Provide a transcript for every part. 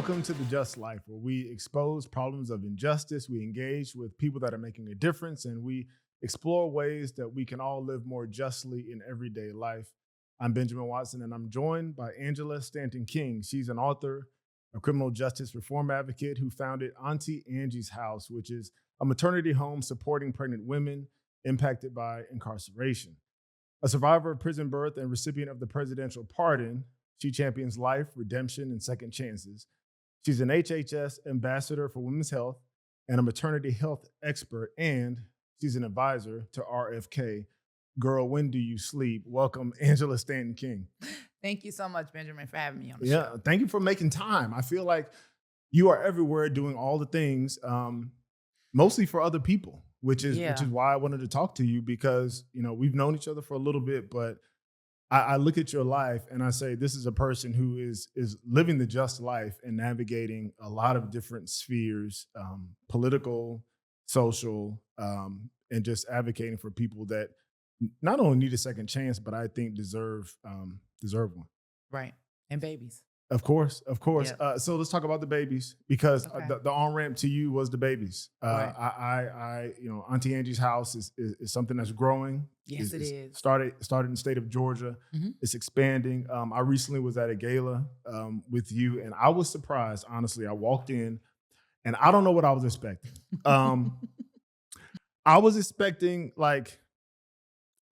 Welcome to The Just Life, where we expose problems of injustice, we engage with people that are making a difference, and we explore ways that we can all live more justly in everyday life. I'm Benjamin Watson, and I'm joined by Angela Stanton King. She's an author, a criminal justice reform advocate who founded Auntie Angie's House, which is a maternity home supporting pregnant women impacted by incarceration. A survivor of prison birth and recipient of the presidential pardon, she champions life, redemption, and second chances. She's an HHS ambassador for women's health and a maternity health expert, and she's an advisor to RFK. Girl, when do you sleep? Welcome, Angela Stanton King. Thank you so much, Benjamin, for having me on the show. Thank you for making time. I feel like you are everywhere doing all the things, mostly for other people, which is why I wanted to talk to you because, we've known each other for a little bit, but I look at your life and I say, this is a person who is living the just life and navigating a lot of different spheres, political, social, and just advocating for people that not only need a second chance, but I think deserve one. Right. And babies. Of course. Yeah. So let's talk about the babies because Okay. the on-ramp to you was the babies. Right. Auntie Angie's House is something that's growing. Yes, it is. Started in the state of Georgia. Mm-hmm. It's expanding. I recently was at a gala with you, and I was surprised. Honestly, I walked in, and I don't know what I was expecting. I was expecting like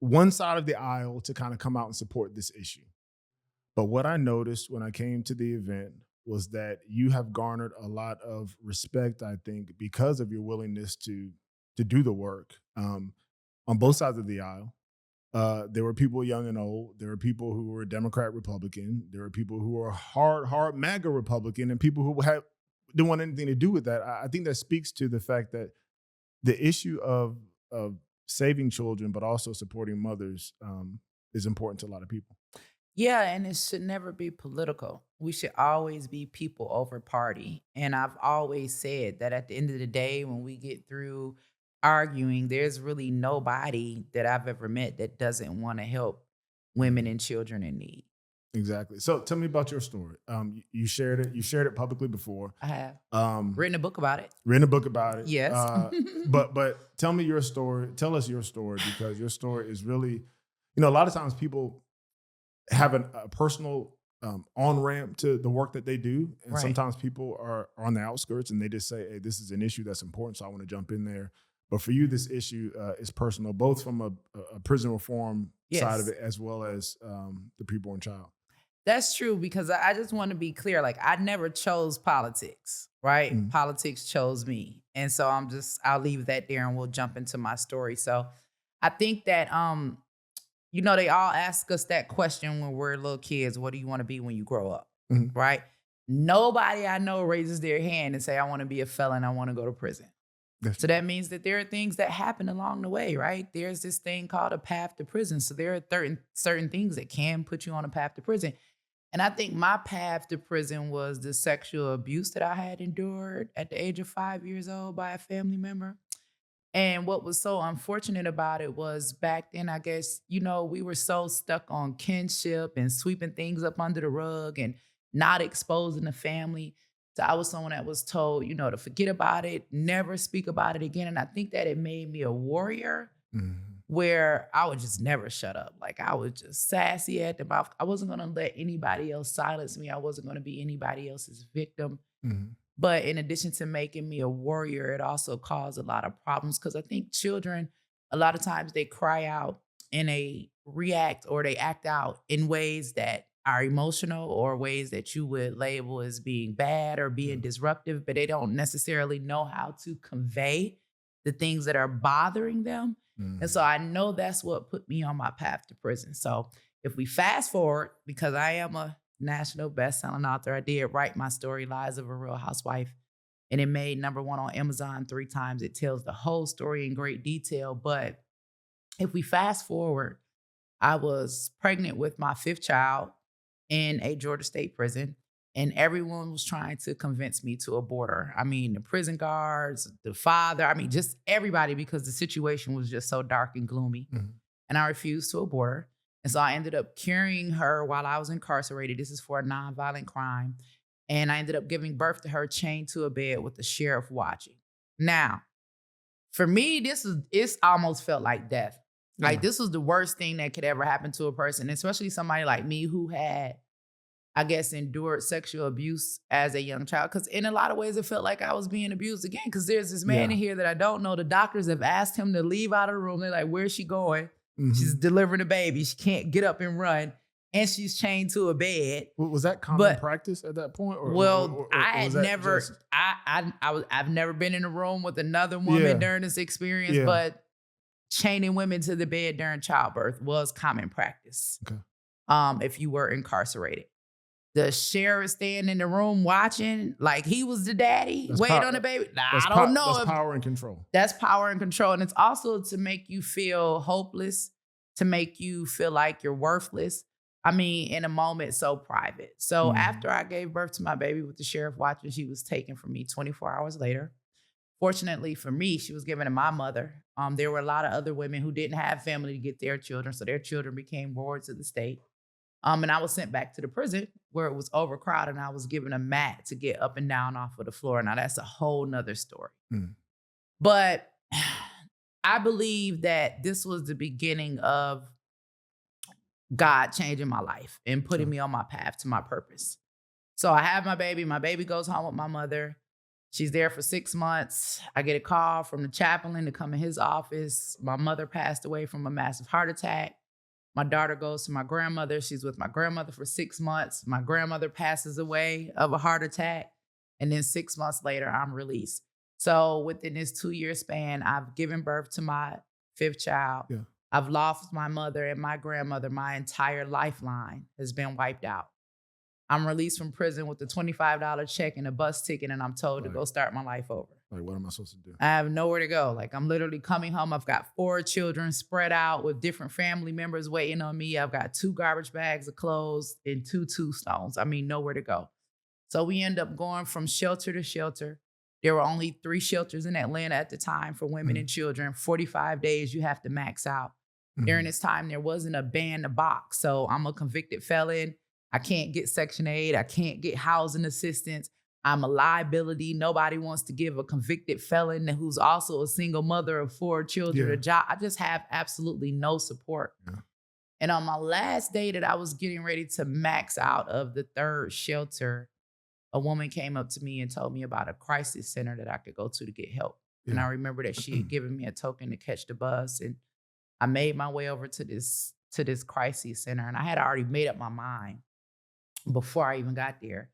one side of the aisle to kind of come out and support this issue. But what I noticed when I came to the event was that you have garnered a lot of respect, I think, because of your willingness to do the work on both sides of the aisle. There were people young and old. There were people who were Democrat, Republican. There were people who were hard MAGA Republican, and people who didn't want anything to do with that. I think that speaks to the fact that the issue of saving children, but also supporting mothers, is important to a lot of people. Yeah, and it should never be political. We should always be people over party. And I've always said that at the end of the day, when we get through arguing, there's really nobody that I've ever met that doesn't want to help women and children in need. Exactly. So tell me about your story. You shared it. You shared it publicly before. I have written a book about it. Yes. But tell me your story. Tell us your story because your story is really, a lot of times people have a personal on-ramp to the work that they do. And Right. sometimes people are on the outskirts and they just say, hey, this is an issue that's important, so I want to jump in there. But for you, this issue is personal, both from a prison reform side of it as well as the preborn child. That's true because I just want to be clear. Like, I never chose politics, right? Mm. Politics chose me. And so I'll leave that there and we'll jump into my story. So I think that, they all ask us that question when we're little kids. What do you want to be when you grow up? Mm-hmm. Right? Nobody I know raises their hand and say, I want to be a felon. I want to go to prison. So that means that there are things that happen along the way, right? There's this thing called a path to prison. So there are certain things that can put you on a path to prison. And I think my path to prison was the sexual abuse that I had endured at the age of 5 years old by a family member. And what was so unfortunate about it was back then, I guess, we were so stuck on kinship and sweeping things up under the rug and not exposing the family. So I was someone that was told, to forget about it, never speak about it again. And I think that it made me a warrior where I would just never shut up. Like, I was just sassy at the mouth. I wasn't going to let anybody else silence me. I wasn't going to be anybody else's victim. Mm-hmm. But in addition to making me a warrior, it also caused a lot of problems because I think children, a lot of times they cry out and they react or they act out in ways that are emotional or ways that you would label as being bad or being disruptive, but they don't necessarily know how to convey the things that are bothering them. Mm-hmm. And so I know that's what put me on my path to prison. So if we fast forward, because I am a national best-selling author, I did write my story, Lies of a Real Housewife, and it made #1 on Amazon 3 times. It tells the whole story in great detail. But if we fast forward, I was pregnant with my 5th child in a Georgia State prison, and everyone was trying to convince me to abort her. I mean, the prison guards, the father, just everybody, because the situation was just so dark and gloomy. Mm-hmm. And I refused to abort her. And so I ended up carrying her while I was incarcerated. This is for a nonviolent crime. And I ended up giving birth to her chained to a bed with the sheriff watching. Now, for me, it's almost felt like death. Like this was the worst thing that could ever happen to a person, especially somebody like me who had, I guess, endured sexual abuse as a young child. Because in a lot of ways, it felt like I was being abused again. Because there's this man in here that I don't know. The doctors have asked him to leave out of the room. They're like, where's she going? She's delivering a baby. She can't get up and run. And she's chained to a bed. Was that common practice at that point? I've never been in a room with another woman during this experience, but chaining women to the bed during childbirth was common practice. Okay. If you were incarcerated. The sheriff staying in the room watching, like he was the daddy, waiting on the baby. I don't know. That's power and control. That's power and control. And it's also to make you feel hopeless, to make you feel like you're worthless. I mean, in a moment so private. So after I gave birth to my baby with the sheriff watching, she was taken from me 24 hours later. Fortunately for me, she was given to my mother. There were a lot of other women who didn't have family to get their children, so their children became wards of the state. And I was sent back to the prison where it was overcrowded, and I was given a mat to get up and down off of the floor. Now, that's a whole nother story. But I believe that this was the beginning of God changing my life and putting me on my path to my purpose. So I have my baby. My baby goes home with my mother. She's there for 6 months. I get a call from the chaplain to come in his office. My mother passed away from a massive heart attack. My daughter goes to my grandmother. She's with my grandmother for 6 months. My grandmother passes away of a heart attack. And then 6 months later, I'm released. So within this 2-year span, I've given birth to my 5th child. Yeah. I've lost my mother and my grandmother. My entire lifeline has been wiped out. I'm released from prison with a $25 check and a bus ticket, and I'm told to go start my life over. Like, what am I supposed to do? I have nowhere to go. Like, I'm literally coming home. I've got 4 children spread out with different family members waiting on me. I've got 2 garbage bags of clothes and 2 tombstones. I mean, nowhere to go. So we end up going from shelter to shelter. There were only 3 shelters in Atlanta at the time for women and children. 45 days you have to max out. During this time, there wasn't a ban to box. So I'm a convicted felon. I can't get Section 8. I can't get housing assistance. I'm a liability. Nobody wants to give a convicted felon who's also a single mother of 4 children a job. I just have absolutely no support. And on my last day that I was getting ready to max out of the 3rd shelter, a woman came up to me and told me about a crisis center that I could go to get help. And I remember that she had given me a token to catch the bus. And I made my way over to this crisis center. And I had already made up my mind before I even got there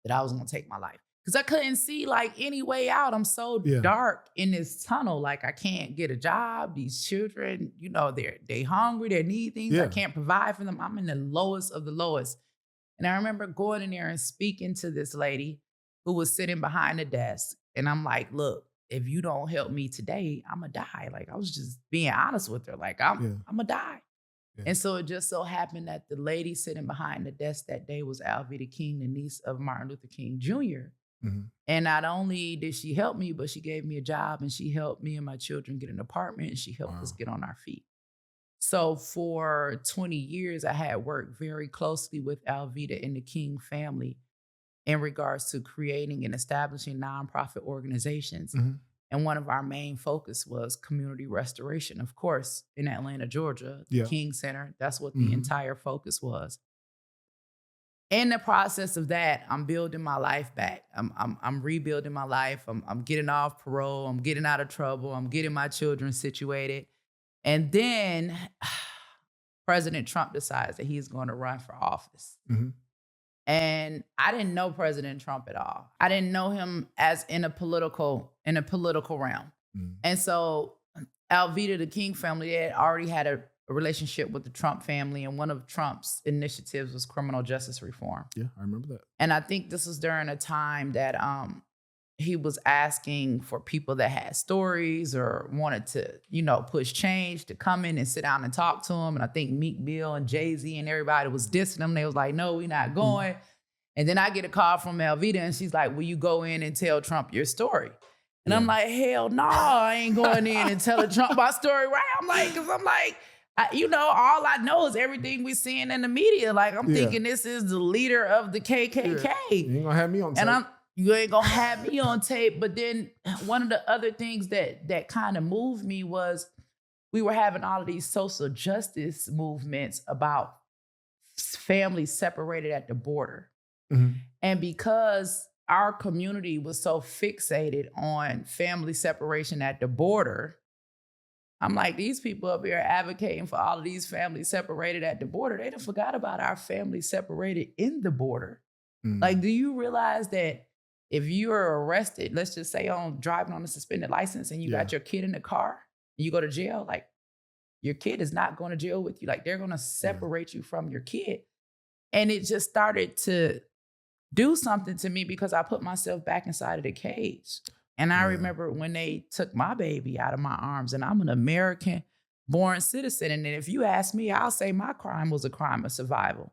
that I was going to take my life. Because I couldn't see like any way out. I'm so dark in this tunnel. Like I can't get a job. These children, you know, they hungry. They need things. I can't provide for them. I'm in the lowest of the lowest. And I remember going in there and speaking to this lady who was sitting behind the desk. And I'm like, look, if you don't help me today, I'm going to die. Like I was just being honest with her. Like I'm going to die. And so it just so happened that the lady sitting behind the desk that day was Alveda King, the niece of Martin Luther King Jr. And not only did she help me, but she gave me a job and she helped me and my children get an apartment and she helped us get on our feet. So for 20 years, I had worked very closely with Alveda and the King family in regards to creating and establishing nonprofit organizations. And one of our main focus was community restoration, of course, in Atlanta, Georgia, the King Center. That's what the entire focus was. In the process of that, I'm building my life back. I'm rebuilding my life. I'm getting off parole. I'm getting out of trouble. I'm getting my children situated. And then President Trump decides that he's going to run for office. And I didn't know President Trump at all. I didn't know him as in a political realm. And so Alveda, the King family, they had already had a relationship with the Trump family. And one of Trump's initiatives was criminal justice reform. Yeah, I remember that. And I think this was during a time that he was asking for people that had stories or wanted to, you know, push change to come in and sit down and talk to him. And I think Meek Mill and Jay-Z and everybody was dissing him. They was like, no, we're not going. And then I get a call from Alveda and she's like, will you go in and tell Trump your story? And I'm like, hell no, I ain't going in and telling Trump my story, right? I'm like, all I know is everything we seeing in the media. Like, I'm thinking this is the leader of the KKK. Yeah. You ain't gonna have me on tape. And you ain't gonna have me on tape. But then one of the other things that kind of moved me was we were having all of these social justice movements about families separated at the border. Mm-hmm. And because our community was so fixated on family separation at the border, I'm like, these people up here advocating for all of these families separated at the border. They done forgot about our families separated in the border. Mm-hmm. Like, do you realize that if you are arrested, let's just say on driving on a suspended license and you got your kid in the car and you go to jail, like your kid is not going to jail with you. Like, they're going to separate you from your kid. And it just started to do something to me because I put myself back inside of the cage. And I remember when they took my baby out of my arms, and I'm an American-born citizen. And if you ask me, I'll say my crime was a crime of survival.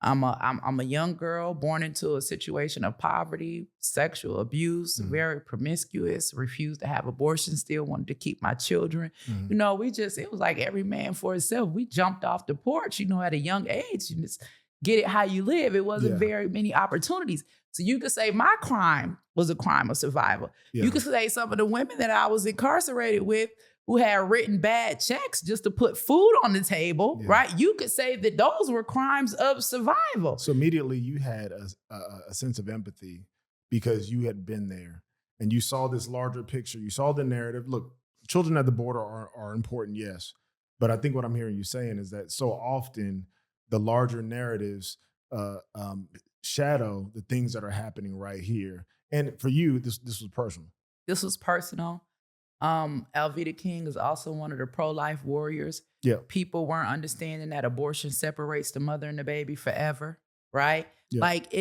I'm a young girl born into a situation of poverty, sexual abuse, very promiscuous, refused to have abortion, still wanted to keep my children. Mm-hmm. It was like every man for himself. We jumped off the porch, at a young age. You just get it how you live. It wasn't very many opportunities. So you could say my crime was a crime of survival. You could say some of the women that I was incarcerated with who had written bad checks just to put food on the table, right? You could say that those were crimes of survival. So immediately you had a sense of empathy because you had been there and you saw this larger picture. You saw the narrative. Look, children at the border are important, yes. But I think what I'm hearing you saying is that so often the larger narratives shadow the things that are happening right here. And for you, this was personal. This was personal. Alveda King is also one of the pro-life warriors. Yeah. People weren't understanding that abortion separates the mother and the baby forever, right? Yeah. Like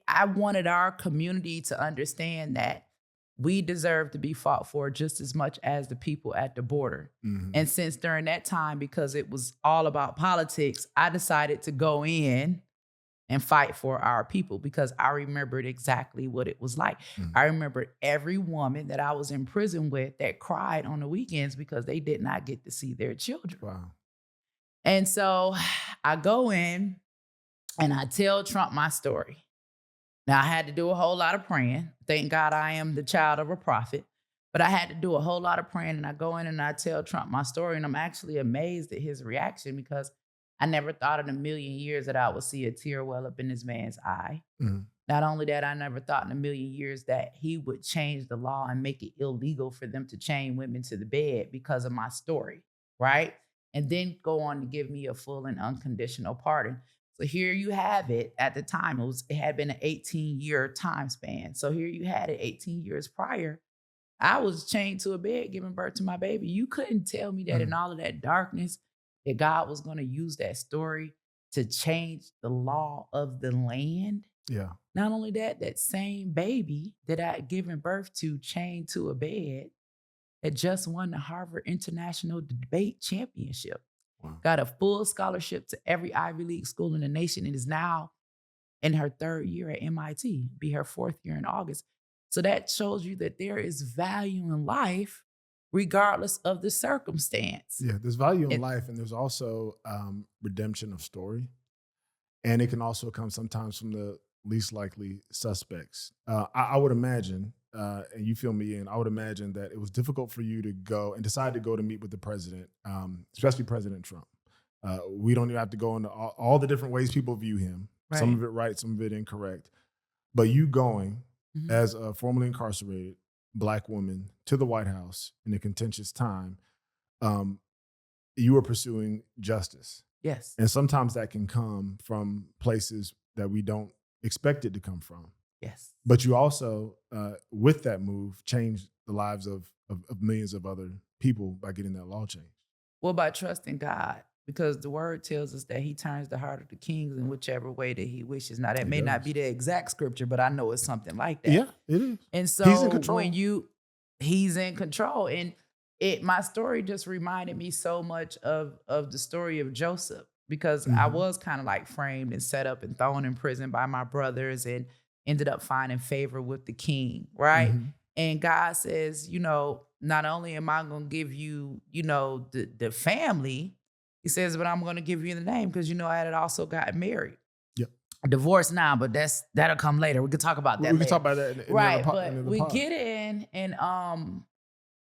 I wanted our community to understand that we deserve to be fought for just as much as the people at the border. Mm-hmm. And since during that time, because it was all about politics, I decided to go in and fight for our people because I remembered exactly what it was like. Mm-hmm. I remembered every woman that I was in prison with that cried on the weekends because they did not get to see their children. Wow. And so I go in and I tell Trump my story. Now, I had to do a whole lot of praying. Thank God I am the child of a prophet. But I had to do a whole lot of praying, and I go in and I tell Trump my story, and I'm actually amazed at his reaction because I never thought in a million years that I would see a tear well up in this man's eye. Mm-hmm. Not only that, I never thought in a million years that he would change the law and make it illegal for them to chain women to the bed because of my story, right? And then go on to give me a full and unconditional pardon. So here you have it. At the time, it had been an 18-year time span. So here you had it 18 years prior. I was chained to a bed giving birth to my baby. You couldn't tell me that in all of that darkness, that God was going to use that story to change the law of the land. Yeah. Not only that, that same baby that I had given birth to chained to a bed that just won the Harvard International Debate Championship. Wow. Got a full scholarship to every Ivy League school in the nation and is now in her 3rd year at MIT, be her 4th year in August. So that shows you that there is value in life regardless of the circumstance. Yeah, there's value in life, and there's also redemption of story. And it can also come sometimes from the least likely suspects. I would imagine, and you fill me in, I would imagine that it was difficult for you to go and decide to go to meet with the president, especially President Trump. We don't even have to go into all the different ways people view him. Right. Some of it right, some of it incorrect. But you going as a formerly incarcerated Black woman to the White House in a contentious time, you were pursuing justice. Yes. And sometimes that can come from places that we don't expect it to come from. Yes. But you also, with that move, changed the lives of millions of other people by getting that law changed. Well, by trusting God, because the word tells us that he turns the heart of the kings in whichever way that he wishes. Now, that may not be the exact scripture, but I know it's something like that. Yeah, it is. And so he's in control. He's in control. And my story just reminded me so much of the story of Joseph, because I was kind of like framed and set up and thrown in prison by my brothers and ended up finding favor with the king, right? And God says, not only am I going to give you, the family, He says, but I'm going to give you the name because I had also got married. Yep. Divorced now, but that'll come later. We could talk about that. We can talk about that in right. But we get in and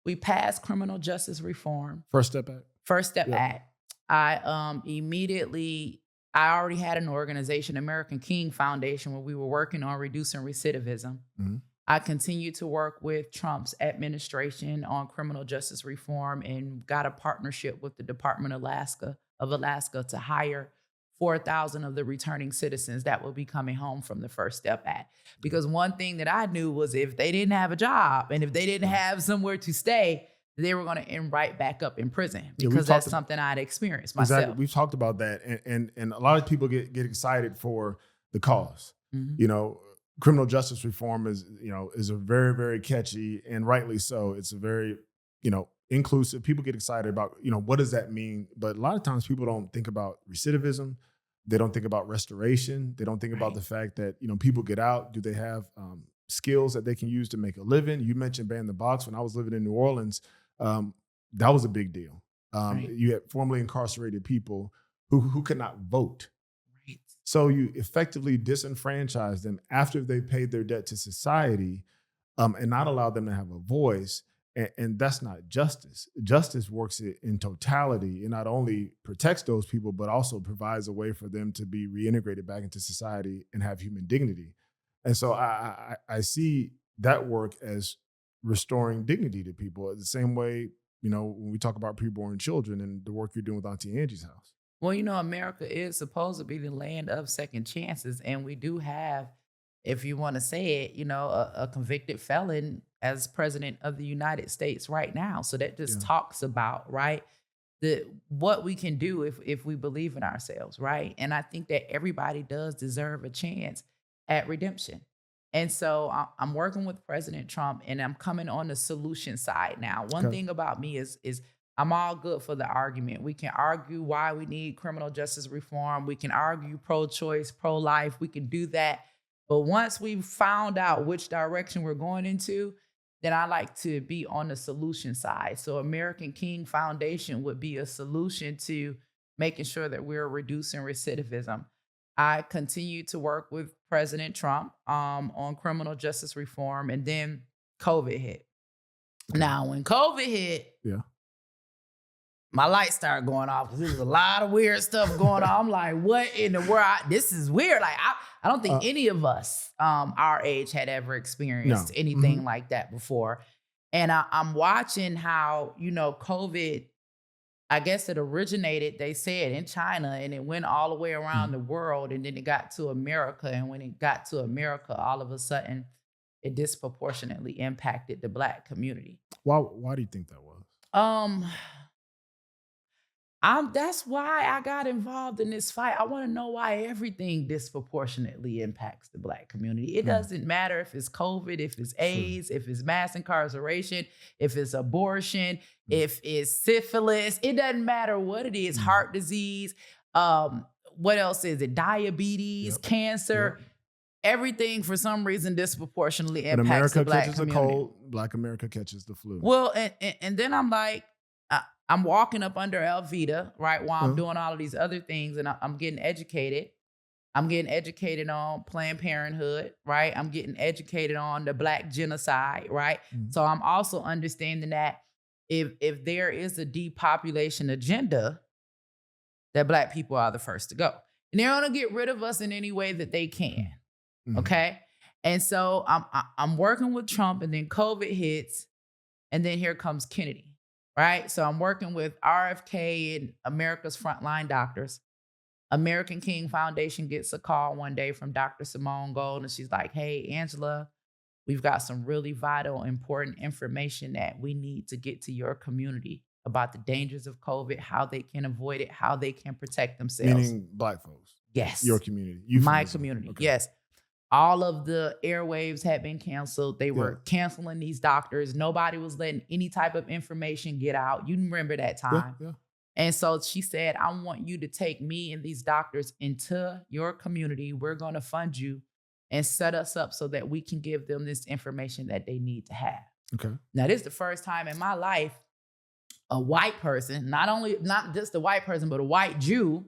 we pass criminal justice reform. First Step Act. First Step Act. I immediately, I already had an organization, American King Foundation, where we were working on reducing recidivism. Mm-hmm. I continued to work with Trump's administration on criminal justice reform and got a partnership with the Department of Alaska to hire 4,000 of the returning citizens that will be coming home from the First Step Act. Because one thing that I knew was if they didn't have a job and if they didn't have somewhere to stay, they were going to end right back up in prison because that's something I'd experienced myself. Exactly. We've talked about that. And a lot of people get excited for the cause. Mm-hmm. Criminal justice reform is a very, very catchy, and rightly so. It's a very, inclusive. People get excited about, what does that mean? But a lot of times people don't think about recidivism. They don't think about restoration. They don't think about the fact that, people get out. Do they have skills that they can use to make a living? You mentioned ban the box. When I was living in New Orleans, that was a big deal. You had formerly incarcerated people who could not vote. Right. So you effectively disenfranchise them after they've paid their debt to society and not allow them to have a voice. And that's not justice. Justice works in totality. It not only protects those people, but also provides a way for them to be reintegrated back into society and have human dignity. And so I see that work as restoring dignity to people the same way, when we talk about preborn children and the work you're doing with Auntie Angie's house. Well, America is supposed to be the land of second chances. And we do have, if you want to say it, a convicted felon as president of the United States right now. So that just talks about, right, what we can do if we believe in ourselves, right? And I think that everybody does deserve a chance at redemption. And so I'm working with President Trump and I'm coming on the solution side now. One thing about me is I'm all good for the argument. We can argue why we need criminal justice reform. We can argue pro-choice, pro-life. We can do that. But once we've found out which direction we're going into, then I like to be on the solution side. So American King Foundation would be a solution to making sure that we're reducing recidivism. I continue to work with President Trump on criminal justice reform, and then COVID hit. Now, when COVID hit, my lights started going off because there was a lot of weird stuff going on. I'm like, what in the world? This is weird. Like, I don't think any of us our age had ever experienced anything like that before. And I'm watching how, COVID, I guess it originated, they said, in China, and it went all the way around the world, and then it got to America. And when it got to America, all of a sudden, it disproportionately impacted the Black community. Why do you think that was? That's why I got involved in this fight. I want to know why everything disproportionately impacts the Black community. It doesn't matter if it's COVID, if it's AIDS, if it's mass incarceration, if it's abortion, if it's syphilis. It doesn't matter what it is. Heart disease. What else is it? Diabetes, cancer. Everything, for some reason, disproportionately impacts the Black community. America catches a cold, Black America catches the flu. Well, and then I'm like, I'm walking up under Elvita, right, while I'm doing all of these other things, and I'm getting educated. I'm getting educated on Planned Parenthood, right? I'm getting educated on the Black genocide, right? So I'm also understanding that if there is a depopulation agenda, that Black people are the first to go. And they're going to get rid of us in any way that they can, okay? And so I'm working with Trump, and then COVID hits, and then here comes Kennedy. Right? So I'm working with RFK and America's Frontline Doctors. American King Foundation gets a call one day from Dr. Simone Gold, and she's like, hey, Angela, we've got some really vital, important information that we need to get to your community about the dangers of COVID, how they can avoid it, how they can protect themselves. Meaning Black folks? Yes. Your community? My community, yes. All of the airwaves had been canceled. They were canceling these doctors. Nobody was letting any type of information get out. You remember that time. And so she said, I want you to take me and these doctors into your community. We're going to fund you and set us up so that we can give them this information that they need to have. Okay. Now, this is the first time in my life a white person, not just a white person, but a white Jew,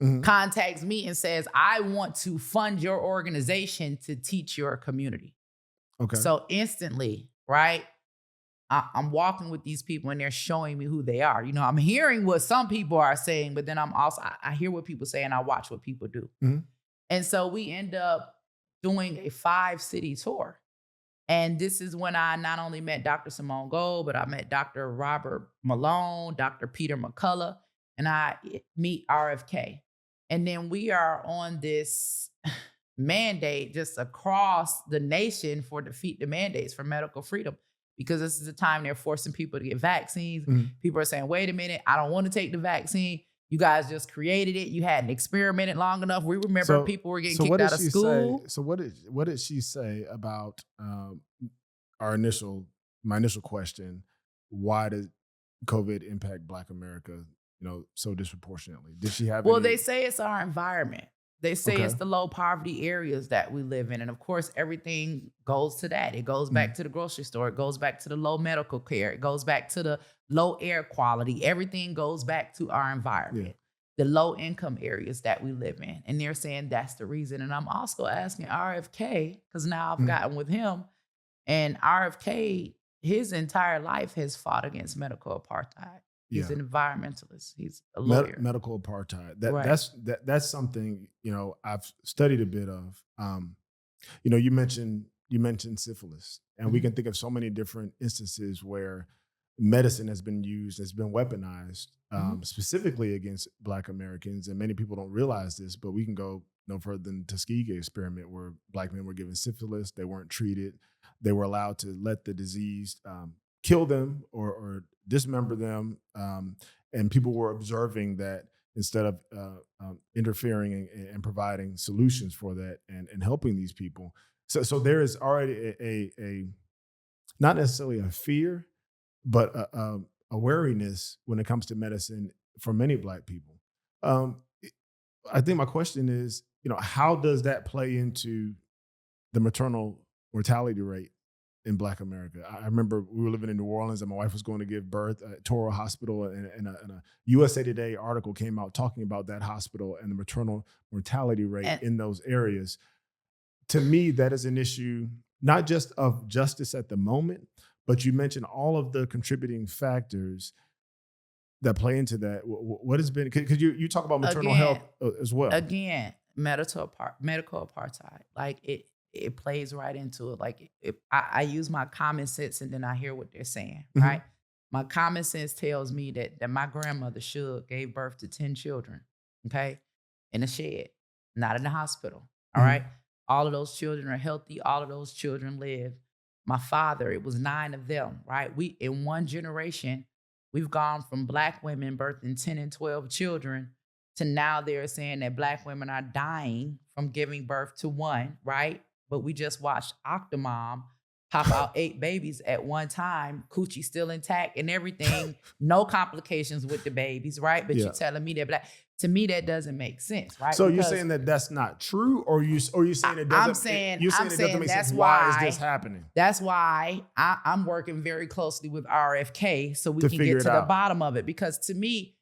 Mhm. contacts me and says, I want to fund your organization to teach your community. Okay. So instantly, right? I'm walking with these people and they're showing me who they are. You know, I'm hearing what some people are saying, but then I hear what people say and I watch what people do. Mhm. And so we end up doing a 5-city tour. And this is when I not only met Dr. Simone Gold, but I met Dr. Robert Malone, Dr. Peter McCullough, and I meet RFK. And then we are on this mandate just across the nation for defeat the mandates for medical freedom. Because this is the time they're forcing people to get vaccines. Mhm. People are saying, wait a minute, I don't want to take the vaccine. You guys just created it. You hadn't experimented long enough. We remember people were getting kicked out of school. So what did she say about my initial question? Why did COVID impact Black America, so disproportionately? Did she have Well, any? they say it's our environment. They say it's Okay. the low poverty areas that we live in. And of course, everything goes to that. It goes back to the grocery store. It goes back to the low medical care. It goes back to the low air quality. Everything goes back to our environment, the low income areas that we live in. And they're saying that's the reason. And I'm also asking RFK, because now I've gotten with him, and RFK, his entire life has fought against medical apartheid. He's an environmentalist. He's a lawyer. Medical apartheid. Right. That's something I've studied a bit of. You mentioned syphilis, and we can think of so many different instances where medicine has been used, has been weaponized, specifically against Black Americans. And many people don't realize this, but we can go no further than the Tuskegee experiment, where Black men were given syphilis. They weren't treated. They were allowed to let the disease kill them or dismember them. And people were observing that instead of interfering and providing solutions for that and helping these people. So there is already a not necessarily a fear, but a wariness when it comes to medicine for many Black people. I think my question is, how does that play into the maternal mortality rate in Black America? I remember we were living in New Orleans and my wife was going to give birth at Toro Hospital, and a USA Today article came out talking about that hospital and the maternal mortality rate in those areas. To me, that is an issue not just of justice at the moment, but you mentioned all of the contributing factors that play into that. What has been, because you talk about maternal health as well. Again, medical apartheid. Like it plays right into it. Like I use my common sense and then I hear what they're saying, right? My common sense tells me that my grandmother gave birth to 10 children, okay? In a shed, not in the hospital, all right? All of those children are healthy. All of those children live. My father, it was 9 of them, right? In one generation, we've gone from Black women birthing 10 and 12 children to now they're saying that Black women are dying from giving birth to 1, right? But we just watched Octomom pop out 8 babies at one time, coochie still intact and everything, no complications with the babies, right? But you're telling me that to me, that doesn't make sense, right? So you're saying that that's not true, or you saying it doesn't? I'm saying it doesn't make sense. Why is this happening? That's why I'm working very closely with RFK so we can get to the bottom of it. Because to me,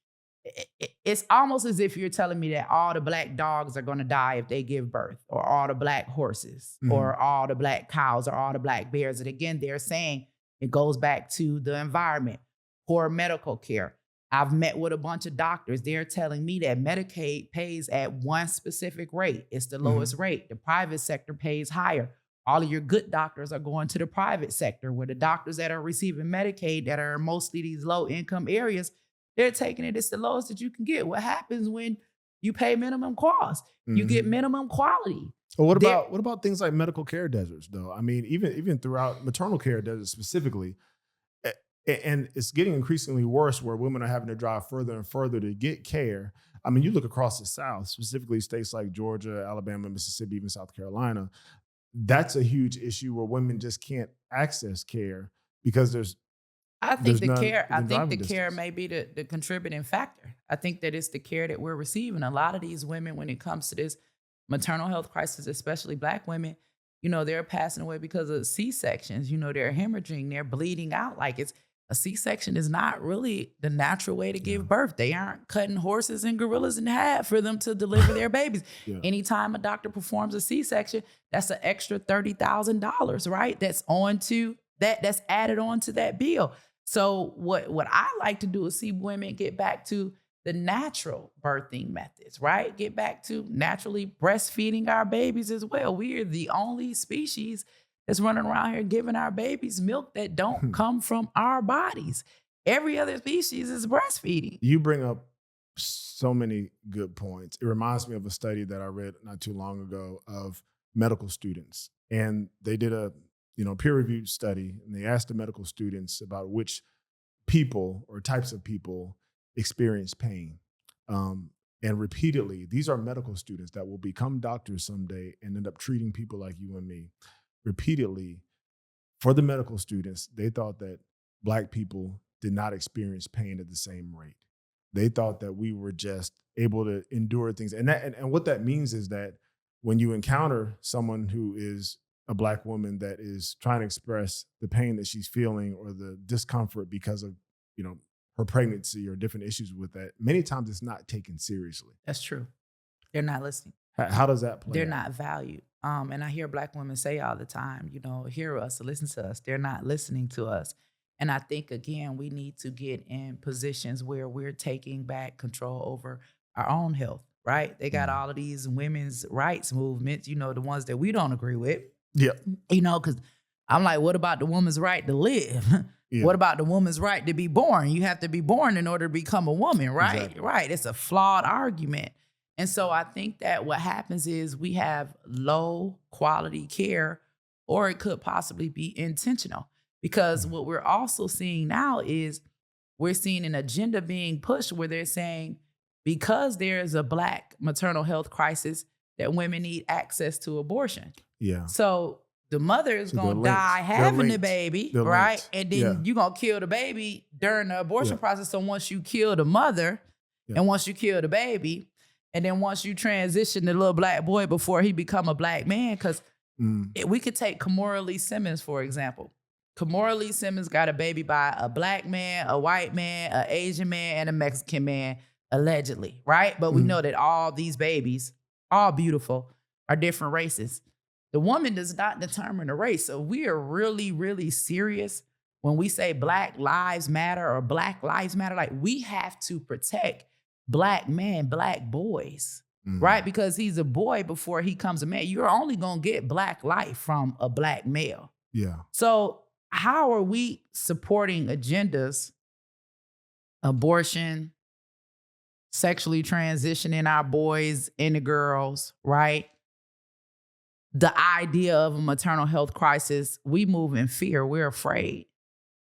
it's almost as if you're telling me that all the Black dogs are going to die if they give birth, or all the Black horses, or all the Black cows, or all the Black bears. And again, they're saying it goes back to the environment, poor medical care. I've met with a bunch of doctors. They're telling me that Medicaid pays at one specific rate. It's the lowest rate. The private sector pays higher. All of your good doctors are going to the private sector, where the doctors that are receiving Medicaid that are mostly these low income areas, they're taking it. It's the lowest that you can get. What happens when you pay minimum cost? You get minimum quality. Well, what about things like medical care deserts, though? I mean, even throughout maternal care deserts specifically, and it's getting increasingly worse, where women are having to drive further and further to get care. I mean, you look across the South, specifically states like Georgia, Alabama, Mississippi, even South Carolina. That's a huge issue where women just can't access care because I think the care may be the contributing factor. I think that it's the care that we're receiving. A lot of these women, when it comes to this maternal health crisis, especially Black women, they're passing away because of C-sections. They're hemorrhaging, they're bleeding out. Like it's a C-section is not really the natural way to give birth. They aren't cutting horses and gorillas in half for them to deliver their babies. Anytime a doctor performs a C-section, that's an extra $30,000, right? That's added on to that bill. So what I like to do is see women get back to the natural birthing methods, right? Get back to naturally breastfeeding our babies as well. We are the only species that's running around here giving our babies milk that don't come from our bodies. Every other species is breastfeeding. You bring up so many good points. It reminds me of a study that I read not too long ago of medical students. And they did a peer-reviewed study, and they asked the medical students about which people or types of people experience pain. And repeatedly, these are medical students that will become doctors someday and end up treating people like you and me. Repeatedly, for the medical students, they thought that Black people did not experience pain at the same rate. They thought that we were just able to endure things. And what that means is that when you encounter someone who is a Black woman that is trying to express the pain that she's feeling or the discomfort because of, her pregnancy or different issues with that, many times it's not taken seriously. That's true. They're not listening. How does that play They're out? not valued. And I hear Black women say all the time, hear us, listen to us. They're not listening to us. And I think, again, we need to get in positions where we're taking back control over our own health, right? They got all of these women's rights movements, the ones that we don't agree with. Yeah. Because I'm like, what about the woman's right to live? Yeah. What about the woman's right to be born? You have to be born in order to become a woman, right? Exactly. Right. It's a flawed argument. And so I think that what happens is we have low quality care, or it could possibly be intentional. Because what we're also seeing now is we're seeing an agenda being pushed where they're saying, because there's a Black maternal health crisis, that women need access to abortion. Yeah. So the mother is going to die having the baby, right? And then you're going to kill the baby during the abortion process. So once you kill the mother and once you kill the baby, and then once you transition the little Black boy before he become a Black man, because we could take Kimora Lee Simmons, for example. Kimora Lee Simmons got a baby by a Black man, a white man, an Asian man, and a Mexican man, allegedly, right? But we know that all these babies, all beautiful, are different races. The woman does not determine the race. So we are really, really serious when we say Black Lives Matter or Black Lives Matter. Like, we have to protect Black men, Black boys, right? Because he's a boy before he comes a man. You're only going to get Black life from a Black male. Yeah. So how are we supporting agendas, abortion, sexually transitioning our boys into girls, right? The idea of a maternal health crisis, we move in fear. We're afraid,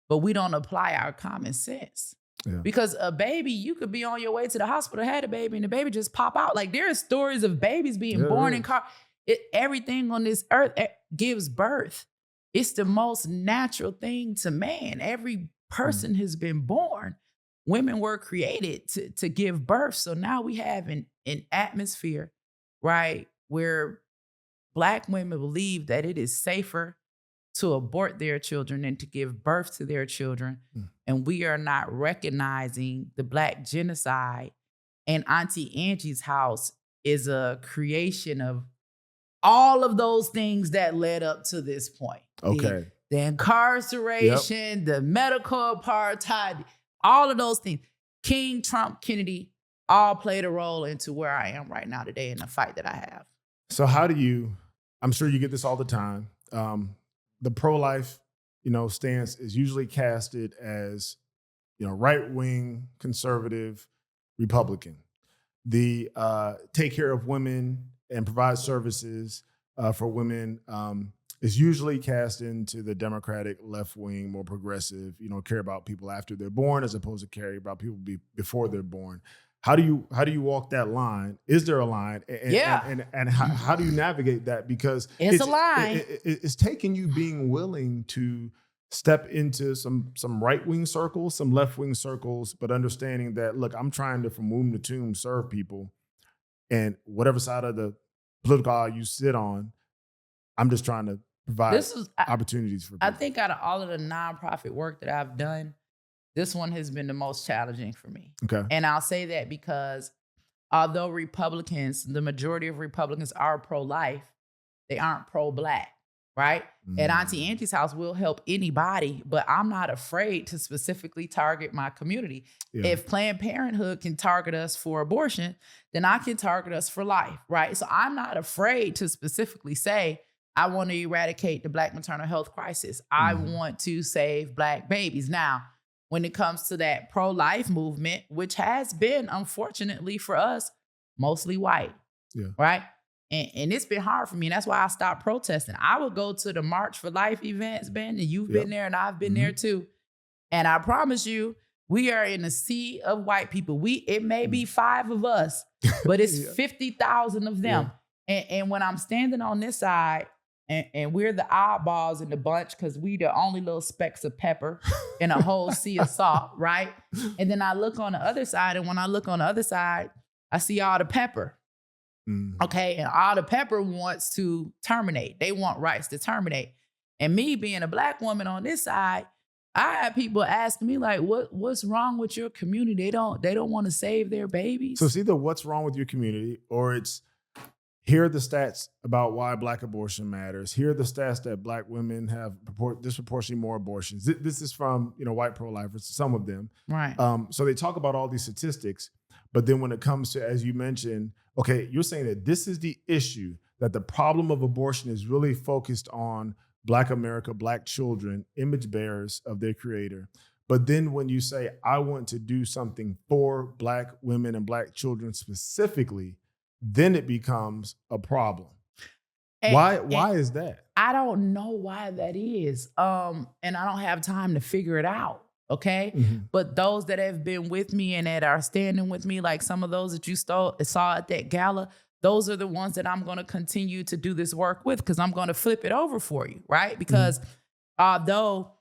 but we don't apply our common sense. Yeah. Because a baby, you could be on your way to the hospital, had a baby, and the baby just pop out. Like, there are stories of babies being born in car. Everything on this earth gives birth. It's the most natural thing to man. Every person has been born. Women were created to give birth. So now we have an atmosphere, right, where Black women believe that it is safer to abort their children than to give birth to their children. And we are not recognizing the Black genocide. And Auntie Angie's house is a creation of all of those things that led up to this point. Okay. The incarceration, the medical apartheid, all of those things. King, Trump, Kennedy, all played a role into where I am right now today in the fight that I have. So I'm sure you get this all the time. The pro-life, stance is usually casted as, right-wing, conservative, Republican. The take care of women and provide services for women is usually cast into the Democratic, left-wing, more progressive, care about people after they're born as opposed to care about people before they're born. How do you walk that line? Is there a line? And how do you navigate that? Because it's a line. It's taking you being willing to step into some right-wing circles, some left-wing circles, but understanding that, look, I'm trying to, from womb to tomb, serve people. And whatever side of the political aisle you sit on, I'm just trying to provide opportunities for people. I think out of all of the nonprofit work that I've done, This one has been the most challenging for me. Okay. And I'll say that because although Republicans, the majority of Republicans are pro-life, they aren't pro-black, right? At Auntie Angie's house, we'll help anybody, but I'm not afraid to specifically target my community. Yeah. If Planned Parenthood can target us for abortion, then I can target us for life, right? So I'm not afraid to specifically say, I want to eradicate the Black maternal health crisis. I want to save Black babies. Now, when it comes to that pro-life movement, which has been, unfortunately for us, mostly white, right? And it's been hard for me. And that's why I stopped protesting. I would go to the March for Life events, Ben, and you've been there and I've been there too. And I promise you, we are in a sea of white people. It may be 5 of us, but it's 50,000 of them. And when I'm standing on this side, and we're the oddballs in the bunch because we the only little specks of pepper in a whole sea of salt, right? And then I look on the other side, and when I look on the other side, I see all the pepper. Okay, and all the pepper wants to terminate. They want rights to terminate. And me being a Black woman on this side, I had people asking me like, what's wrong with your community? They don't want to save their babies. So it's either what's wrong with your community, or it's here are the stats about why Black abortion matters. Here are the stats that Black women have disproportionately more abortions. This is from white pro-lifers, some of them. Right. So they talk about all these statistics, but then when it comes to, as you mentioned, okay, you're saying that this is the issue, that the problem of abortion is really focused on Black America, Black children, image bearers of their creator. But then when you say, I want to do something for Black women and Black children specifically, then it becomes a problem. Why is that? I don't know why that is. And I don't have time to figure it out. Okay. But those that have been with me and that are standing with me, like some of those that you saw at that gala, those are the ones that I'm going to continue to do this work with, because I'm going to flip it over for you, right? Because although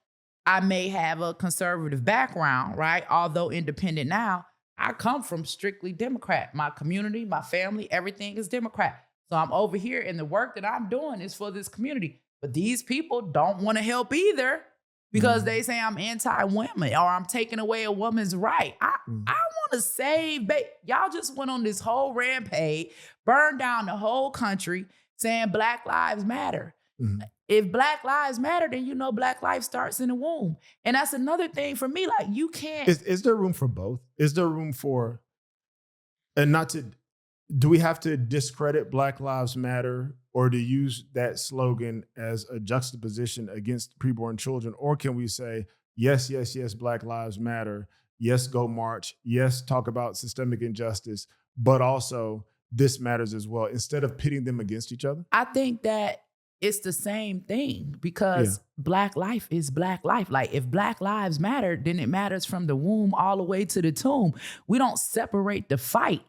I may have a conservative background, right? Although independent now, I come from strictly Democrat. My community, my family, everything is Democrat. So I'm over here and the work that I'm doing is for this community. But these people don't want to help either, because they say I'm anti-women or I'm taking away a woman's right. I want to save, y'all just went on this whole rampage, burned down the whole country saying Black Lives Matter. If Black Lives Matter, then Black life starts in the womb. And that's another thing for me. Like, you can't. Is there room for both? Is there room for, and not to, do we have to discredit Black Lives Matter or to use that slogan as a juxtaposition against preborn children? Or can we say, yes, yes, yes, Black Lives Matter. Yes, go march. Yes, talk about systemic injustice, but also this matters as well, instead of pitting them against each other? I think that it's the same thing, because Black life is Black life. Like, if Black lives matter, then it matters from the womb all the way to the tomb. We don't separate the fight.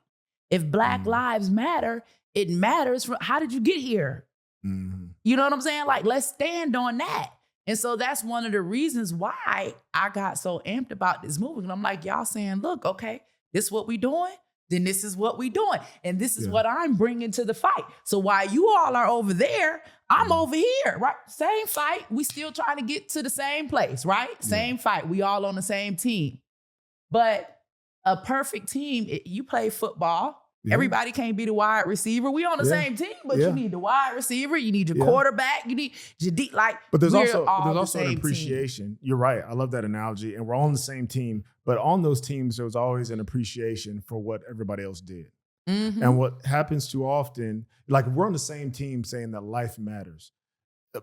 If Black lives matter, it matters from how did you get here? You know what I'm saying? Like, let's stand on that. And so that's one of the reasons why I got so amped about this movement. And I'm like, y'all saying, look, okay, this is what we doing. Then this is what we doing. And this is what I'm bringing to the fight. So while you all are over there, I'm over here, right? Same fight. We still trying to get to the same place, right? Same fight. We all on the same team. But a perfect team, you play football. Everybody can't be the wide receiver. We on the same team, but you need the wide receiver. You need your quarterback. You need your deep, But there's also an appreciation. Team. You're right. I love that analogy. And we're all on the same team. But on those teams, there was always an appreciation for what everybody else did. And what happens too often, like, we're on the same team saying that life matters.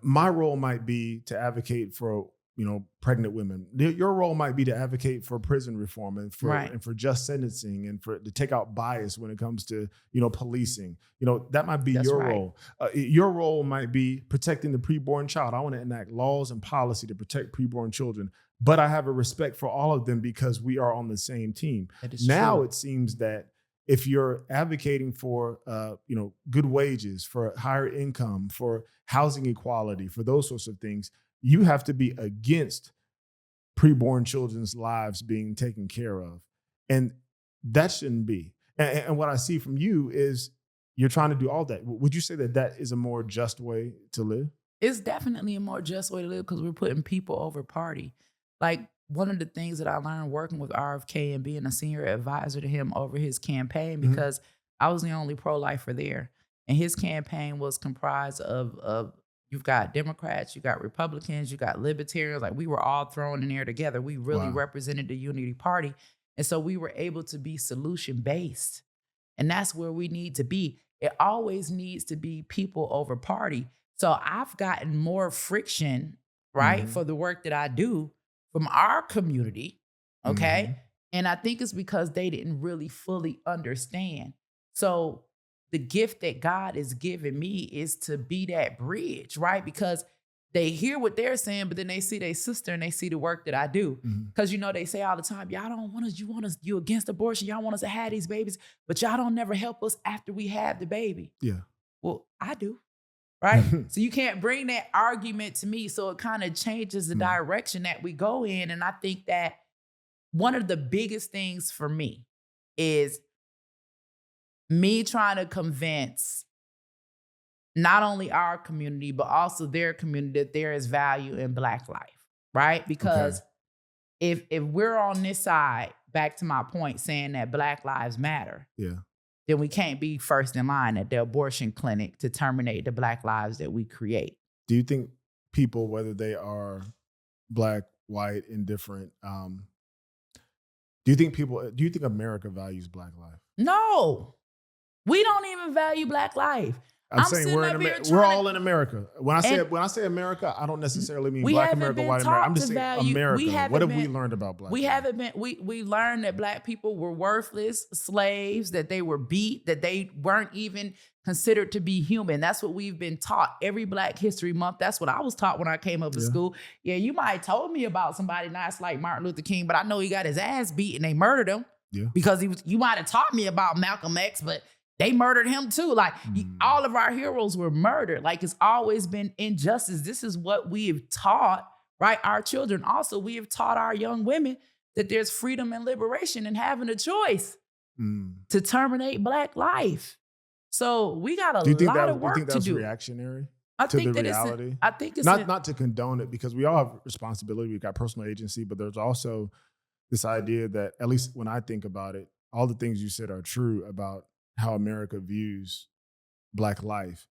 My role might be to advocate for pregnant women. Your role might be to advocate for prison reform and for just sentencing and to take out bias when it comes to policing. That might be your role. Your role might be protecting the preborn child. I want to enact laws and policy to protect preborn children. But I have a respect for all of them because we are on the same team. Now it seems that if you're advocating for good wages, for higher income, for housing equality, for those sorts of things, you have to be against preborn children's lives being taken care of. And that shouldn't be. And what I see from you is you're trying to do all that. Would you say that that is a more just way to live? It's definitely a more just way to live, because we're putting people over party. Like, one of the things that I learned working with RFK and being a senior advisor to him over his campaign, Mhm. because I was the only pro-lifer there. And his campaign was comprised of you've got Democrats, you got Republicans, you got libertarians. Like, we were all thrown in there together. We really Wow. represented the unity party. And so we were able to be solution-based. And that's where we need to be. It always needs to be people over party. So I've gotten more friction, right, Mhm. for the work that I do from our community, okay? Mhm. And I think it's because they didn't really fully understand. So the gift that God has given me is to be that bridge, right? Because they hear what they're saying, but then they see their sister and they see the work that I do. Mhm. Because they say all the time, y'all don't want us, you against abortion, y'all want us to have these babies, but y'all don't never help us after we have the baby. Yeah. Well, I do. Right? So you can't bring that argument to me. So it kind of changes the Mm. direction that we go in. And I think that one of the biggest things for me is me trying to convince not only our community, but also their community that there is value in Black life, right? Because if we're on this side, back to my point, saying that Black lives matter, Yeah. then we can't be first in line at the abortion clinic to terminate the Black lives that we create. Do you think people, whether they are Black, white, indifferent, do you think America values Black life? No, we don't even value Black life. I'm saying sitting up here we're trying all in America. When I say America, I don't necessarily mean Black America, white America. I'm just saying America. What have we learned about Black life? We learned that Black people were worthless slaves, that they were beat, that they weren't even considered to be human. That's what we've been taught every Black History Month. That's what I was taught when I came up to Yeah. school. Yeah, you might have told me about somebody nice like Martin Luther King, but I know he got his ass beat and they murdered him. Yeah. Because you might have taught me about Malcolm X, but they murdered him too. Like, all of our heroes were murdered. Like, it's always been injustice. This is what we have taught, right? Our children. Also, we have taught our young women that there's freedom and liberation in having a choice to terminate Black life. So we got a lot of work to do. Do you think that's reactionary I to think the that reality? I think it's not to condone it, because we all have responsibility. We've got personal agency, but there's also this idea that, at least when I think about it, all the things you said are true about how America views Black life.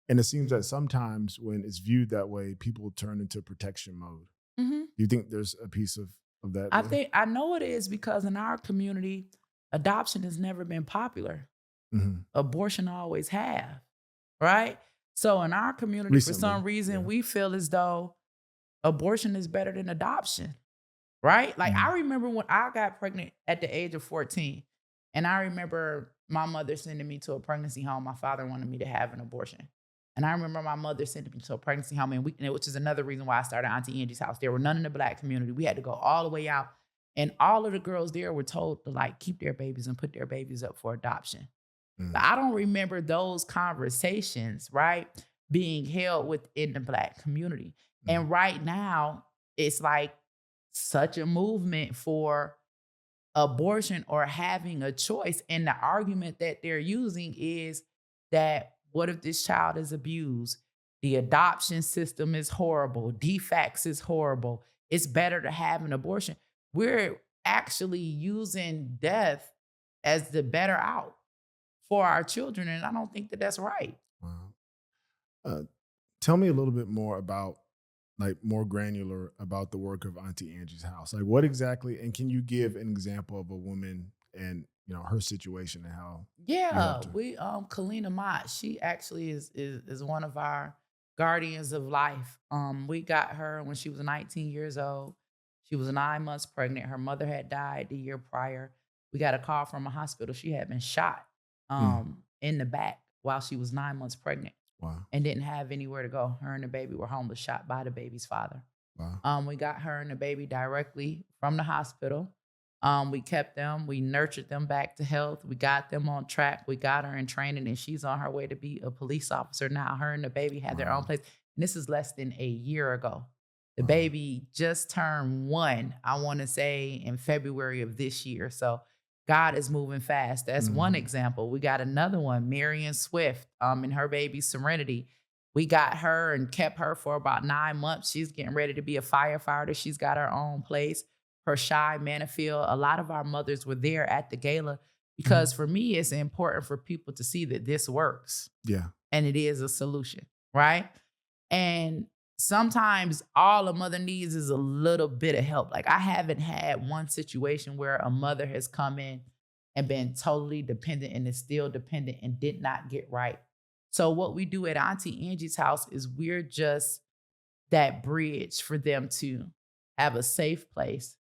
And it seems that sometimes when it's viewed that way, people turn into protection mode. Mhm. Do you think there's a piece of that? I know it is, because in our community, adoption has never been popular. Abortion always have, right? So in our community, for some reason, we feel as though abortion is better than adoption, right? Like, I remember when I got pregnant at the age of 14, and I remember my mother sending me to a pregnancy home. My father wanted me to have an abortion. And I remember my mother sending me to a pregnancy home, which is another reason why I started Auntie Angie's house. There were none in the Black community. We had to go all the way out. And all of the girls there were told to, like, keep their babies and put their babies up for adoption. But I don't remember those conversations, right, being held within the Black community. And right now, it's like such a movement for abortion or having a choice. And the argument that they're using is that, what if this child is abused? The adoption system is horrible. DFACS is horrible. It's better to have an abortion. We're actually using death as the better out for our children. And I don't think that that's right. Wow. Tell me a little bit more about, like, more granular about the work of Auntie Angie's house. Like, what exactly, and can you give an example of a woman and, her situation and how? Yeah, we Kalina Mott, she actually is one of our guardians of life. We got her when she was 19 years old. She was 9 months pregnant. Her mother had died the year prior. We got a call from a hospital. She had been shot in the back while she was 9 months pregnant. Wow. And didn't have anywhere to go. Her and the baby were homeless, shot by the baby's father. Wow. We got her and the baby directly from the hospital. We kept them. We nurtured them back to health. We got them on track. We got her in training, and she's on her way to be a police officer now. Her and the baby had their own place. And this is less than a year ago. The baby just turned 1, I want to say, in February of this year. So God is moving fast. That's one example. We got another one, Marion Swift, and her baby Serenity. We got her and kept her for about 9 months. She's getting ready to be a firefighter. She's got her own place. Hershey, Manifield, a lot of our mothers were there at the gala because for me, it's important for people to see that this works. Yeah. And it is a solution, right? And sometimes all a mother needs is a little bit of help. Like I haven't had one situation where a mother has come in and been totally dependent and is still dependent and did not get right. So what we do at Auntie Angie's house is we're just that bridge for them to have a safe place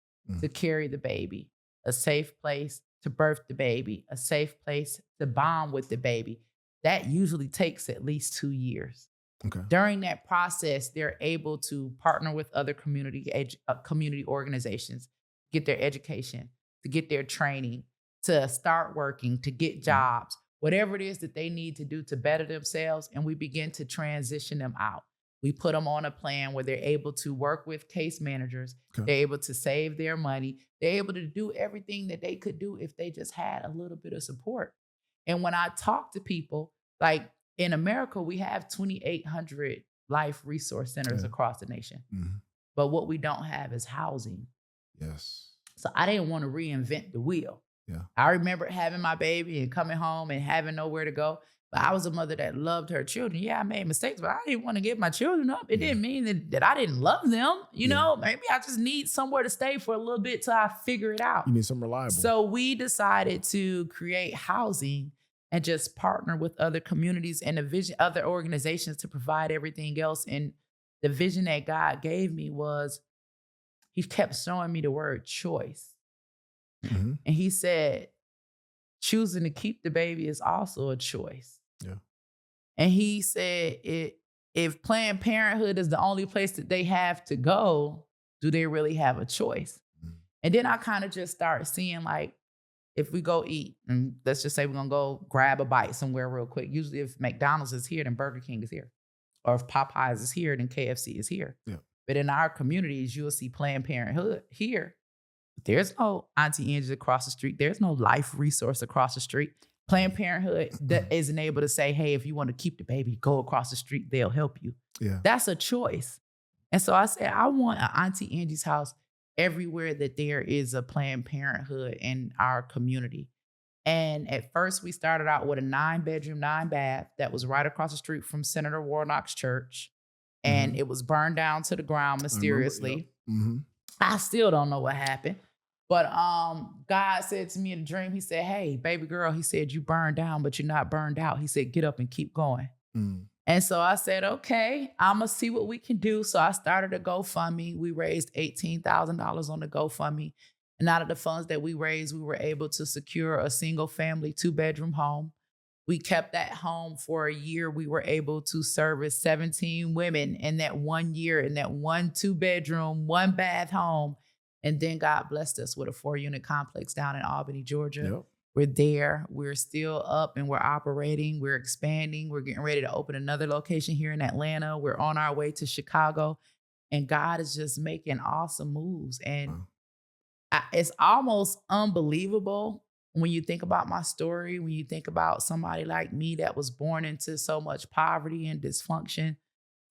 to carry the baby, a safe place to birth the baby, a safe place to bond with the baby. That usually takes at least 2 years. Okay. During that process, they're able to partner with other community organizations, get their education, to get their training, to start working, to get jobs, whatever it is that they need to do to better themselves, and we begin to transition them out. We put them on a plan where they're able to work with case managers. Okay. They're able to save their money. They're able to do everything that they could do if they just had a little bit of support. And when I talk to people, like in America, we have 2,800 life resource centers across the nation. But what we don't have is housing. Yes. So I didn't want to reinvent the wheel. Yeah. I remember having my baby and coming home and having nowhere to go. But I was a mother that loved her children. Yeah, I made mistakes, but I didn't want to give my children up. It didn't mean that I didn't love them. You know, maybe I just need somewhere to stay for a little bit till I figure it out. You need something reliable. So we decided to create housing and just partner with other communities and other organizations to provide everything else. And the vision that God gave me was, he kept showing me the word choice. And he said, choosing to keep the baby is also a choice. Yeah. And he said, if Planned Parenthood is the only place that they have to go, do they really have a choice? And then I kind of just start seeing, like, if we go eat, and let's just say we're going to go grab a bite somewhere real quick. Usually if McDonald's is here, then Burger King is here. Or if Popeyes is here, then KFC is here. Yeah. But in our communities, you'll see Planned Parenthood here. There's no Auntie Angie across the street. There's no life resource across the street. Planned Parenthood that isn't able to say, hey, if you want to keep the baby, go across the street. They'll help you. Yeah. That's a choice. And so I said, I want an Auntie Angie's house everywhere that there is a Planned Parenthood in our community. And at first we started out with a 9-bedroom, 9-bath that was right across the street from Senator Warnock's church. And it was burned down to the ground mysteriously. I still don't know what happened. But God said to me in a dream, he said, hey, baby girl, he said, you burned down, but you're not burned out. He said, get up and keep going. And so I said, okay, I'm going to see what we can do. So I started a GoFundMe. We raised $18,000 on the GoFundMe. And out of the funds that we raised, we were able to secure a single family 2-bedroom home. We kept that home for a year. We were able to service 17 women in that 1 year, in that 1 2-bedroom, 1-bath home. And then God blessed us with a 4-unit complex down in Albany, Georgia. Yep. We're there. We're still up and we're operating. We're expanding. We're getting ready to open another location here in Atlanta. We're on our way to Chicago. And God is just making awesome moves. And it's almost unbelievable when you think about my story, when you think about somebody like me that was born into so much poverty and dysfunction,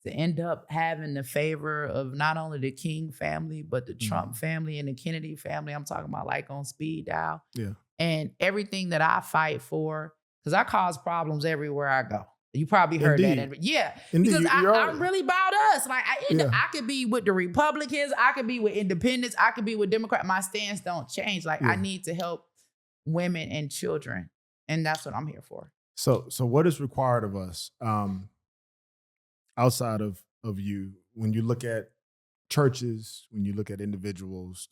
to end up having the favor of not only the King family, but the Trump family and the Kennedy family. I'm talking about like on speed dial. Yeah. And everything that I fight for, because I cause problems everywhere I go. You probably heard that. Yeah. Indeed. Because I'm really about us. Like I could be with the Republicans. I could be with independents. I could be with Democrats. My stance don't change. Like I need to help women and children. And that's what I'm here for. So what is required of us? Outside of you, when you look at churches, when you look at individuals,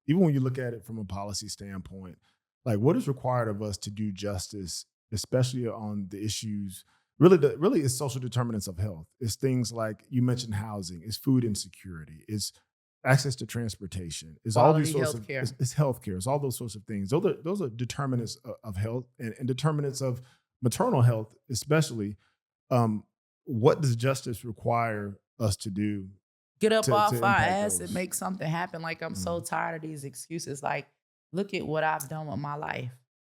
even when you look at it from a policy standpoint, like what is required of us to do justice, especially on the issues, really is social determinants of health. It's things like you mentioned housing, it's food insecurity, it's access to transportation, it's all these sorts of, it's healthcare, it's all those sorts of things. Those are determinants of health and determinants of maternal health, especially. What does justice require us to do? Get up off our ass and make something happen. Like, I'm so tired of these excuses. Like, look at what I've done with my life,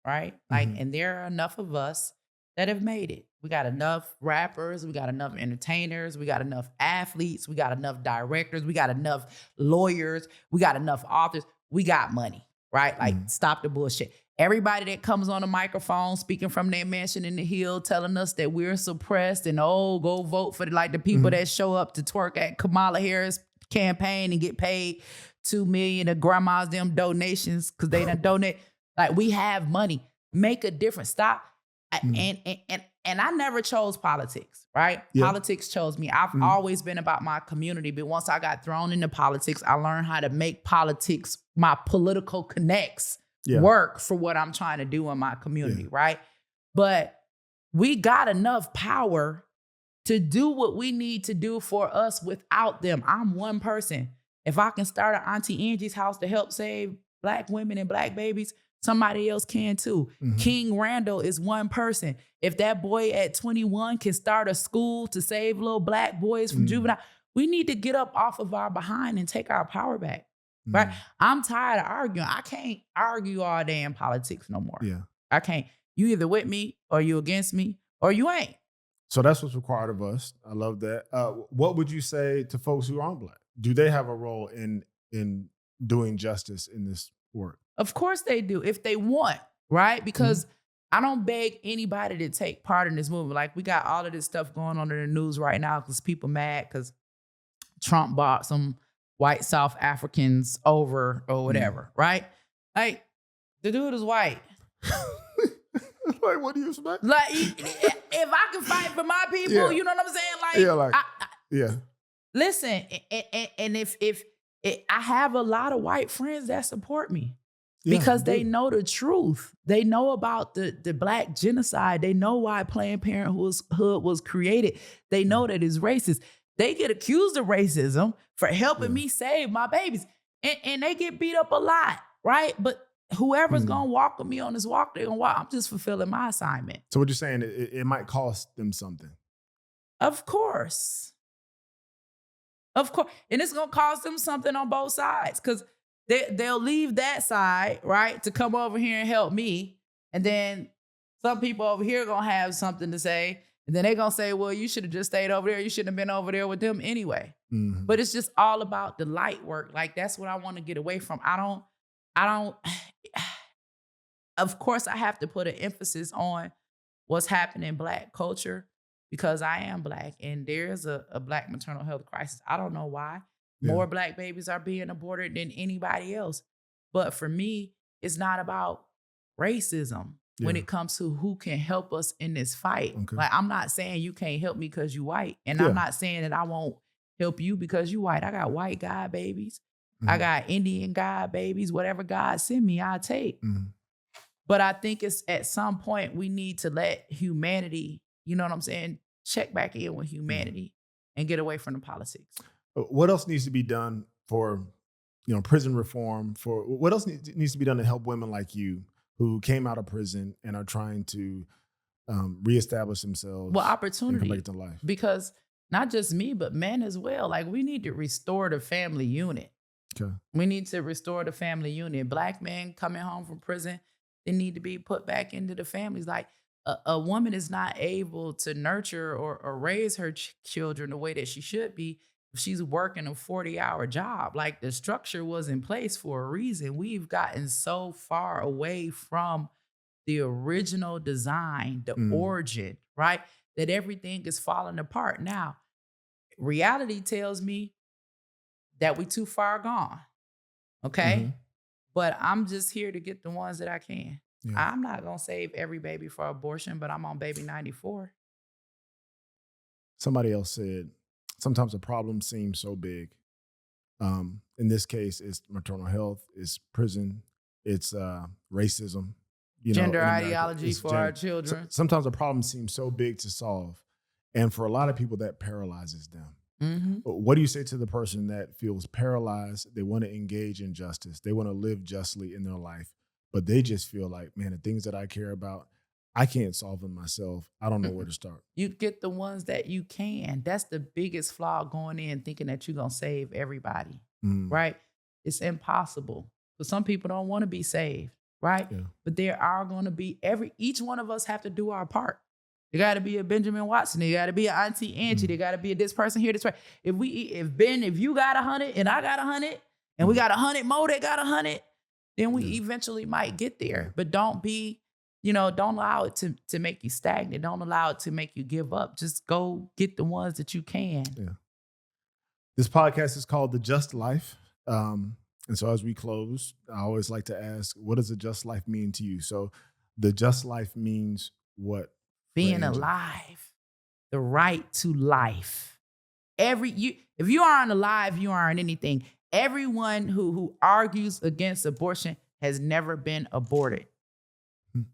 right? Like, and there are enough of us that have made it. We got enough rappers. We got enough entertainers. We got enough athletes. We got enough directors. We got enough lawyers. We got enough authors. We got money, right? Like, stop the bullshit. Everybody that comes on a microphone speaking from their mansion in the hill telling us that we're suppressed and, oh, go vote for the people that show up to twerk at Kamala Harris campaign and get paid $2 million of grandma's them donations because they done donate. Like, we have money. Make a difference. Stop. And I never chose politics, right? Yeah. Politics chose me. I've always been about my community, but once I got thrown into politics, I learned how to make politics, my political connects, work for what I'm trying to do in my community, right? But we got enough power to do what we need to do for us without them. I'm one person. If I can start at Auntie Angie's house to help save Black women and Black babies, somebody else can too. King Randall is one person. If that boy at 21 can start a school to save little Black boys from juvenile, we need to get up off of our behind and take our power back. Right? I'm tired of arguing. I can't argue all day in politics no more. Yeah. I can't. You either with me or you against me or you ain't. So that's what's required of us. I love that. What would you say to folks who aren't Black? Do they have a role in doing justice in this work? Of course they do, if they want, right? Because I don't beg anybody to take part in this movement. Like, we got all of this stuff going on in the news right now because people mad because Trump bought some white South Africans over or whatever, right? Like, the dude is white. Like, what do you expect? Like, if I can fight for my people, you know what I'm saying? Like, listen, and if I have a lot of white friends that support me because they know the truth. They know about the Black genocide. They know why Planned Parenthood was created. They know that it's racist. They get accused of racism for helping me save my babies. And they get beat up a lot, right? But whoever's going to walk with me on this walk, they're going to walk. I'm just fulfilling my assignment. So what you're saying, it might cost them something. Of course. Of course. And it's going to cost them something on both sides because they'll leave that side, right, to come over here and help me. And then some people over here are going to have something to say. And then they're going to say, well, you should have just stayed over there. You shouldn't have been over there with them anyway. But it's just all about the light work. Like, that's what I want to get away from. I don't, of course, I have to put an emphasis on what's happening in Black culture because I am Black and there's a Black maternal health crisis. I don't know why. More Black babies are being aborted than anybody else. But for me, it's not about racism when it comes to who can help us in this fight. Okay. Like, I'm not saying you can't help me because you white. And I'm not saying that I won't help you because you white. I got white God babies. I got Indian God babies. Whatever God send me, I'll take. But I think it's at some point we need to let humanity, you know what I'm saying, check back in with humanity and get away from the politics. What else needs to be done for, prison reform? For what else needs to be done to help women like you who came out of prison and are trying to reestablish themselves? Well, opportunity. And come back to life. Because not just me, but men as well. Like, we need to restore the family unit. Okay. We need to restore the family unit. Black men coming home from prison, they need to be put back into the families. Like, a woman is not able to nurture or raise her children the way that she should be if she's working a 40-hour job. Like, the structure was in place for a reason. We've gotten so far away from the original design, the origin, right? That everything is falling apart. Now, reality tells me that we too far gone, okay? But I'm just here to get the ones that I can. Yeah. I'm not going to save every baby for abortion, but I'm on baby 94. Somebody else said, sometimes a problem seems so big. In this case, it's maternal health, it's prison, it's racism. Gender ideology for our children. Sometimes a problem seems so big to solve. And for a lot of people, that paralyzes them. What do you say to the person that feels paralyzed? They want to engage in justice. They want to live justly in their life, but they just feel like, man, the things that I care about, I can't solve them myself. I don't know where to start. You get the ones that you can. That's the biggest flaw, going in thinking that you're going to save everybody, right? It's impossible. But some people don't want to be saved, right? Yeah. But there are going to be each one of us have to do our part. There got to be a Benjamin Watson. There got to be an Auntie Angie. There got to be a this person here, this person. If you got 100 and I got 100 and we got 100 more that got 100, then we eventually might get there. But don't allow it to make you stagnant. Don't allow it to make you give up. Just go get the ones that you can. Yeah. This podcast is called The Just Life. And so as we close, I always like to ask, what does a just life mean to you? So the just life means what? Being alive, the right to life. If you aren't alive, you aren't anything. Everyone who argues against abortion has never been aborted.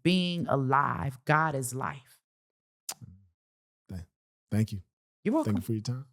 Being alive, God is life. Thank you. You're welcome. Thank you for your time.